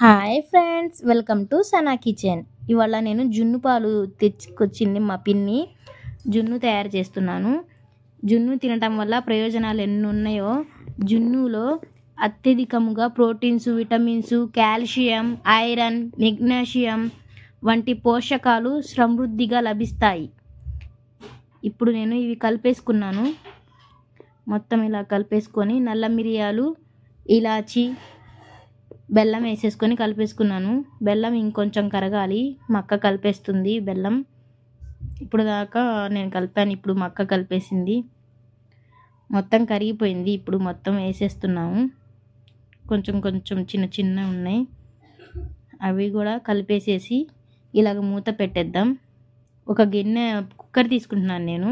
Hi friends, welcome to Sana kitchen. ఇవాళ నేను జున్ను పాలు తెచ్చుకొచ్చింది మా పిన్ని. జున్ను తయారు చేస్తున్నాను. జున్ను తినటం వల్ల ప్రయోజనాలు ఎన్ని ఉన్నాయో, జున్నులో అత్యధికముగా proteins, vitamins, calcium, iron, magnesium వంటి పోషకాలు సమృద్ధిగా లభిస్తాయి. ఇప్పుడు నేను ఇవి కలిపేసుకున్నాను. మొత్తం ఇలా కలిపేసుకొని నల్ల మిరియాలు, ఇలాచి, బెల్లం వేసేసుకొని కలిపేసుకున్నాను. బెల్లం ఇంకొంచెం కరగాలి. మా అక్క కలిపేస్తుంది బెల్లం. ఇప్పుడు దాకా నేను కలిపాను, ఇప్పుడు మా అక్క కలిపేసింది. మొత్తం కరిగిపోయింది. ఇప్పుడు మొత్తం వేసేస్తున్నాము. కొంచెం కొంచెం చిన్న చిన్న ఉన్నాయి, అవి కూడా కలిపేసేసి ఇలాగ మూత పెట్టేద్దాం. ఒక గిన్నె కుక్కర్ తీసుకుంటున్నాను నేను.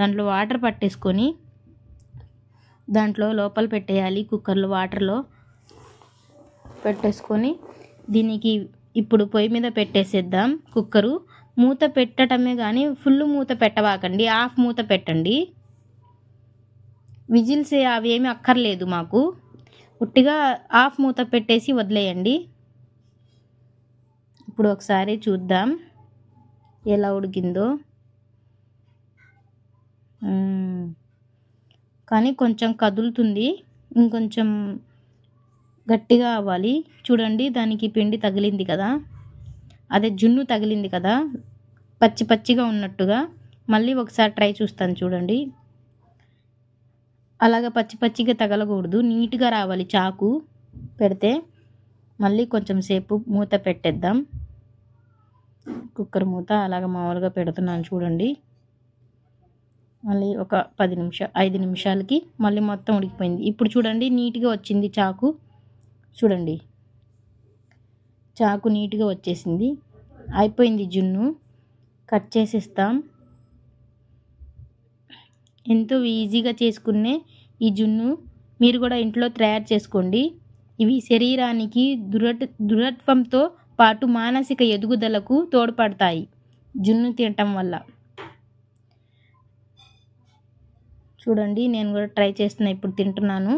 దాంట్లో వాటర్ పట్టేసుకొని దాంట్లో లోపల పెట్టేయాలి. కుక్కర్లో వాటర్లో పెట్టేసుకొని దీనికి ఇప్పుడు పొయ్యి మీద పెట్టేసేద్దాం. కుక్కరు మూత పెట్టడమే కానీ ఫుల్ మూత పెట్టవాకండి, హాఫ్ మూత పెట్టండి. విజిల్స్ అవి ఏమి అక్కర్లేదు మాకు, ఉట్టిగా హాఫ్ మూత పెట్టేసి వదిలేయండి. ఇప్పుడు ఒకసారి చూద్దాం ఎలా ఉడికిందో. కానీ కొంచెం కదులుతుంది, ఇంకొంచెం గట్టిగా అవ్వాలి. చూడండి, దానికి పిండి తగిలింది కదా, అదే జున్ను తగిలింది కదా, పచ్చి పచ్చిగా ఉన్నట్టుగా. మళ్ళీ ఒకసారి ట్రై చూస్తాను చూడండి. అలాగ పచ్చి పచ్చిగా తగలకూడదు, నీట్గా రావాలి చాకు పెడితే. మళ్ళీ కొంచెం సేపు మూత పెట్టేద్దాం. కుక్కర్ మూత అలాగ మామూలుగా పెడుతున్నాను చూడండి. మళ్ళీ ఒక 5 నిమిషాలకి మళ్ళీ మొత్తం ఉడికిపోయింది. ఇప్పుడు చూడండి, నీట్గా వచ్చింది చాకు. చూడండి, చాకు నీట్గా వచ్చేసింది. అయిపోయింది జున్ను. కట్ చేసేస్తాం. ఎంతో ఈజీగా చేసుకునే ఈ జున్ను మీరు కూడా ఇంట్లో తయారు చేసుకోండి. ఇవి శరీరానికి దృఢత్వంతో పాటు మానసిక ఎదుగుదలకు తోడ్పడతాయి జున్ను తినటం వల్ల. చూడండి, నేను కూడా ట్రై చేస్తున్నా, ఇప్పుడు తింటున్నాను.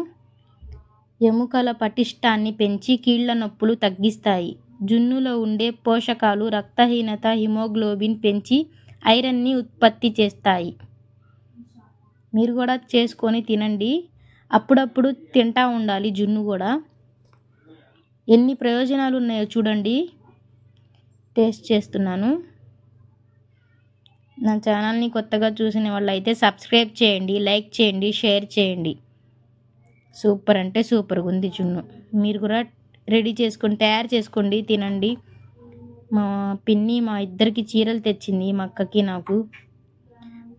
ఎముకల పటిష్టాన్ని పెంచి కీళ్ల నొప్పులు తగ్గిస్తాయి. జున్నులో ఉండే పోషకాలు రక్తహీనత, హిమోగ్లోబిన్ పెంచి ఐరన్ని ఉత్పత్తి చేస్తాయి. మీరు కూడా చేసుకొని తినండి. అప్పుడప్పుడు తింటా ఉండాలి జున్ను కూడా. ఎన్ని ప్రయోజనాలు ఉన్నాయో చూడండి. టేస్ట్ చేస్తున్నాను. నా ఛానల్ని కొత్తగా చూసిన వాళ్ళైతే సబ్స్క్రైబ్ చేయండి, లైక్ చేయండి, షేర్ చేయండి. సూపర్ అంటే సూపర్గా ఉంది జున్ను. మీరు కూడా రెడీ చేసుకొని తయారు చేసుకోండి, తినండి. మా పిన్ని మా ఇద్దరికి చీరలు తెచ్చింది, మా అక్కకి నాకు.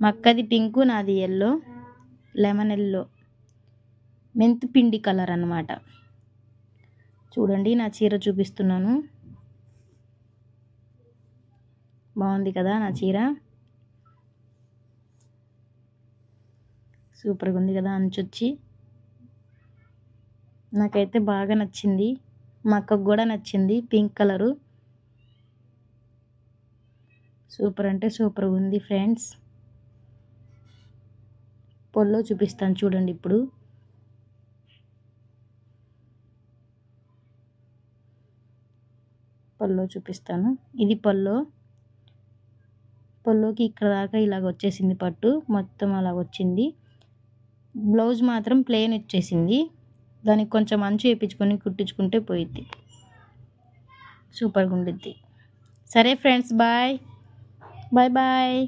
మా అక్కది పింకు, నాది ఎల్లో, లెమన్ ఎల్లో, మెంతు పిండి కలర్ అన్నమాట. చూడండి, నా చీర చూపిస్తున్నాను. బాగుంది కదా నా చీర, సూపర్గా ఉంది కదా. అంచొచ్చి నాకైతే బాగా నచ్చింది, మా అక్కకు కూడా నచ్చింది. పింక్ కలరు సూపర్ అంటే సూపర్గా ఉంది ఫ్రెండ్స్. పొల్లో చూపిస్తాను చూడండి. ఇప్పుడు పొల్లో చూపిస్తాను. ఇది పొల్లోకి ఇక్కడ దాకా ఇలాగ వచ్చేసింది, పట్టు మొత్తం అలాగ వచ్చింది. బ్లౌజ్ మాత్రం ప్లెయిన్ వచ్చేసింది. దానికి కొంచెం అంచు వేయించుకొని కుట్టించుకుంటే పోయిద్ది, సూపర్గా ఉండిద్ది. సరే ఫ్రెండ్స్, బాయ్ బాయ్ బాయ్.